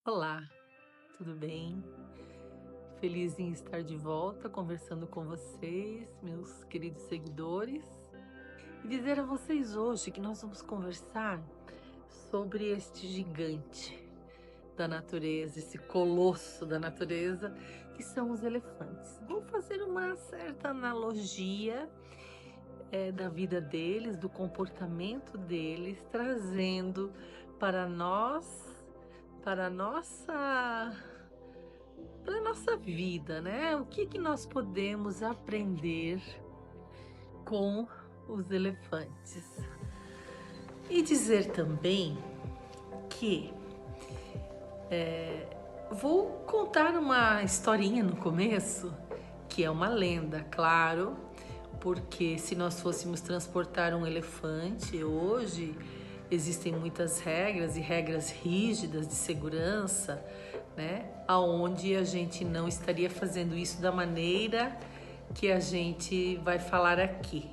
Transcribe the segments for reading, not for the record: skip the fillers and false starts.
Olá, tudo bem? Feliz em estar de volta conversando com vocês, meus queridos seguidores, e dizer a vocês hoje que nós vamos conversar sobre este gigante da natureza, esse colosso da natureza, que são os elefantes. Vou fazer uma certa analogia da vida deles, do comportamento deles, trazendo para nós, para a nossa vida, né? O que que nós podemos aprender com os elefantes? E dizer também que vou contar uma historinha no começo, que é uma lenda, claro, porque se nós fôssemos transportar um elefante hoje, existem muitas regras e regras rígidas de segurança, né? Aonde a gente não estaria fazendo isso da maneira que a gente vai falar aqui.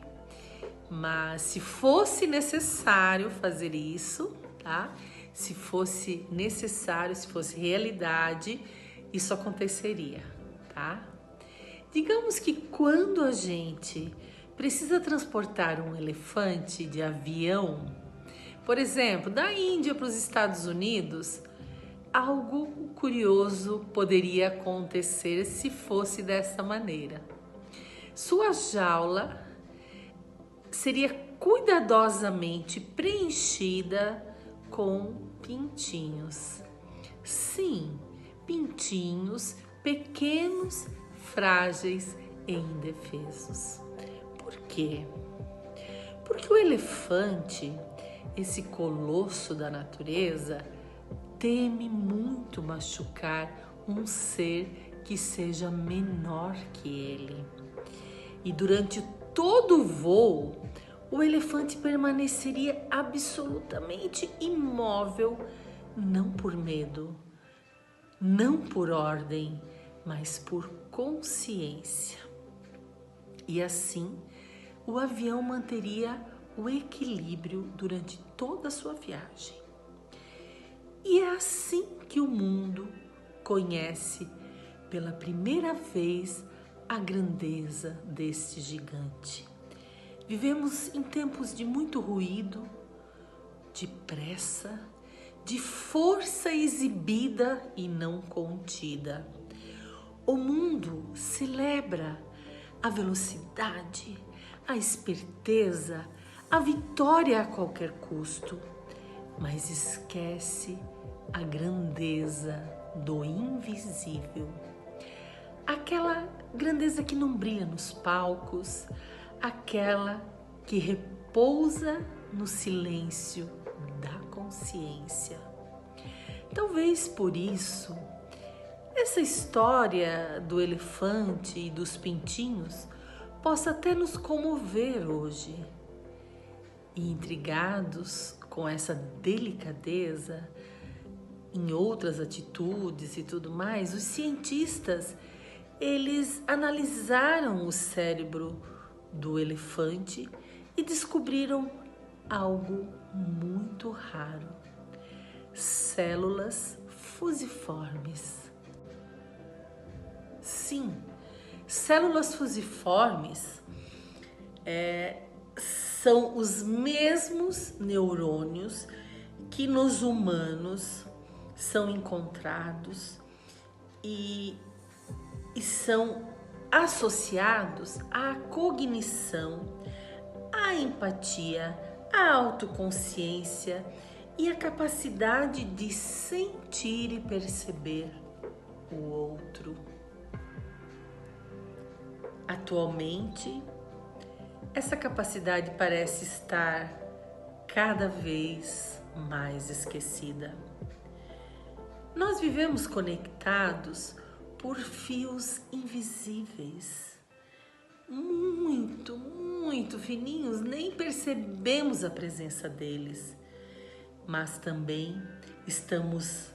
Mas se fosse necessário fazer isso, tá? Se fosse necessário, se fosse realidade, isso aconteceria, tá? Digamos que quando a gente precisa transportar um elefante de avião, por exemplo, da Índia para os Estados Unidos, algo curioso poderia acontecer se fosse dessa maneira. Sua jaula seria cuidadosamente preenchida com pintinhos. Sim, pintinhos pequenos, frágeis e indefesos. Por quê? Porque o elefante, esse colosso da natureza, teme muito machucar um ser que seja menor que ele. E durante todo o voo, o elefante permaneceria absolutamente imóvel, não por medo, não por ordem, mas por consciência. E assim, o avião manteria o equilíbrio durante toda a sua viagem. E é assim que o mundo conhece pela primeira vez a grandeza deste gigante. Vivemos em tempos de muito ruído, de pressa, de força exibida e não contida. O mundo celebra a velocidade, a esperteza, a vitória a qualquer custo, mas esquece a grandeza do invisível. Aquela grandeza que não brilha nos palcos, aquela que repousa no silêncio da consciência. Talvez por isso, essa história do elefante e dos pintinhos possa até nos comover hoje. E intrigados com essa delicadeza, em outras atitudes e tudo mais, os cientistas, eles analisaram o cérebro do elefante e descobriram algo muito raro: células fusiformes. Sim, células fusiformes são os mesmos neurônios que nos humanos são encontrados e são associados à cognição, à empatia, à autoconsciência e à capacidade de sentir e perceber o outro. Atualmente, essa capacidade parece estar cada vez mais esquecida. Nós vivemos conectados por fios invisíveis, muito fininhos, nem percebemos a presença deles, mas também estamos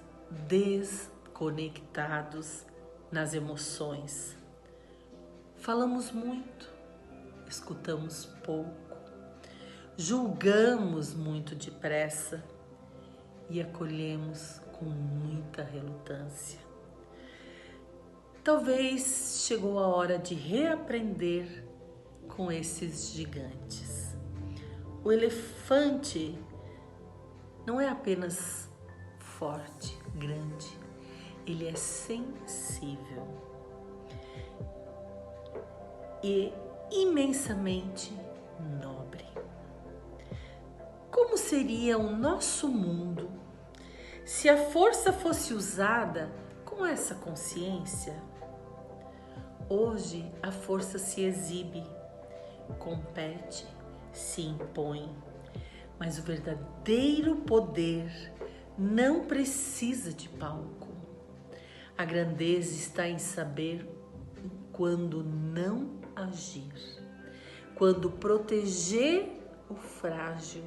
desconectados nas emoções. Falamos muito, escutamos pouco, julgamos muito depressa e acolhemos com muita muita relutância. Talvez chegou a hora de reaprender com esses gigantes. O elefante não é apenas forte, grande, ele é sensível e imensamente nobre. Como seria o nosso mundo se a força fosse usada com essa consciência? Hoje a força se exibe, compete, se impõe, mas o verdadeiro poder não precisa de palco. A grandeza está em saber quando não agir, quando proteger o frágil,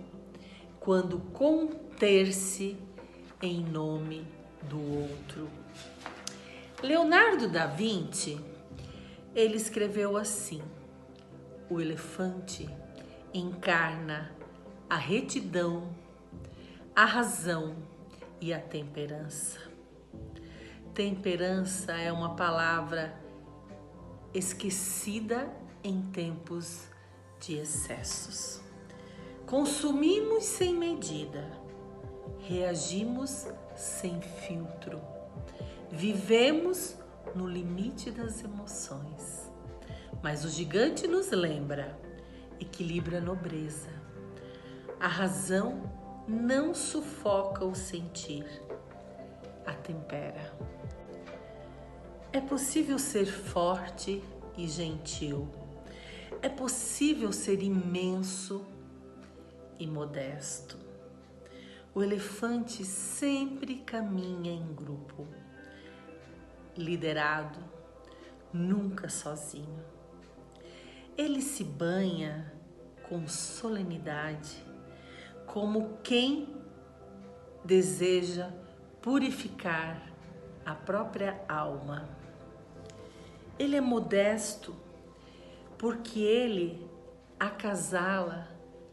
quando conter-se em nome do outro. Leonardo da Vinci, ele escreveu assim: o elefante encarna a retidão, a razão e a temperança. Temperança é uma palavra esquecida em tempos de excessos. Consumimos sem medida, reagimos sem filtro, vivemos no limite das emoções. Mas o gigante nos lembra: equilibra a nobreza. A razão não sufoca o sentir, a tempera. É possível ser forte e gentil. É possível ser imenso e modesto. O elefante sempre caminha em grupo, liderado, nunca sozinho. Ele se banha com solenidade, como quem deseja purificar a própria alma. Ele é modesto porque ele acasala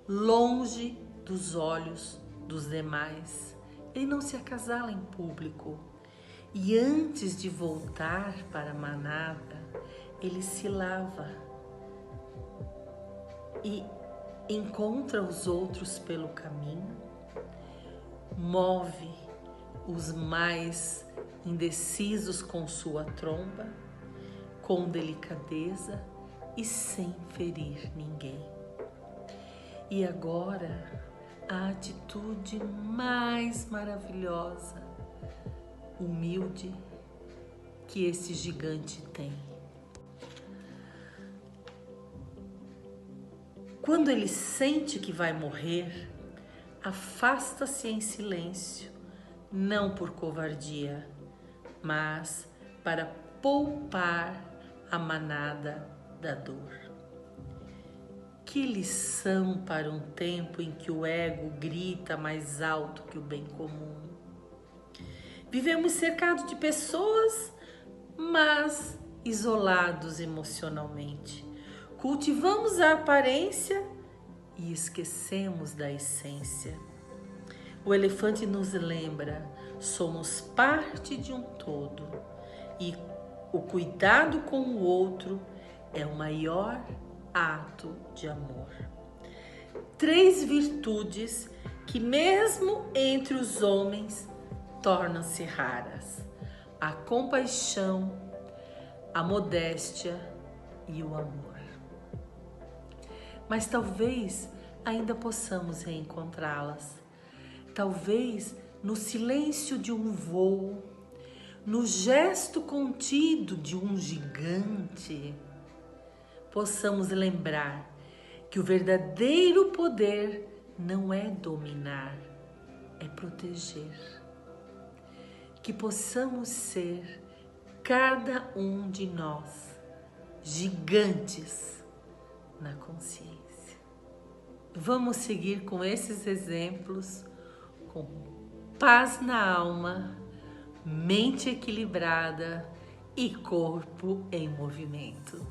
longe dos olhos dos demais. Ele não se acasala em público. E antes de voltar para a manada, ele se lava e encontra os outros pelo caminho, move os mais indecisos com sua tromba, com delicadeza e sem ferir ninguém. E agora, a atitude mais maravilhosa, humilde, que esse gigante tem. Quando ele sente que vai morrer, afasta-se em silêncio, não por covardia, mas para poupar a manada da dor. Que lição para um tempo em que o ego grita mais alto que o bem comum. Vivemos cercados de pessoas, mas isolados emocionalmente. Cultivamos a aparência e esquecemos da essência. O elefante nos lembra: somos parte de um todo e o cuidado com o outro é o maior ato de amor. 3 virtudes que, mesmo entre os homens, tornam-se raras: a compaixão, a modéstia e o amor. Mas talvez ainda possamos reencontrá-las. Talvez no silêncio de um voo, no gesto contido de um gigante, possamos lembrar que o verdadeiro poder não é dominar, é proteger. Que possamos ser, cada um de nós, gigantes na consciência. Vamos seguir com esses exemplos, com paz na alma, mente equilibrada e corpo em movimento.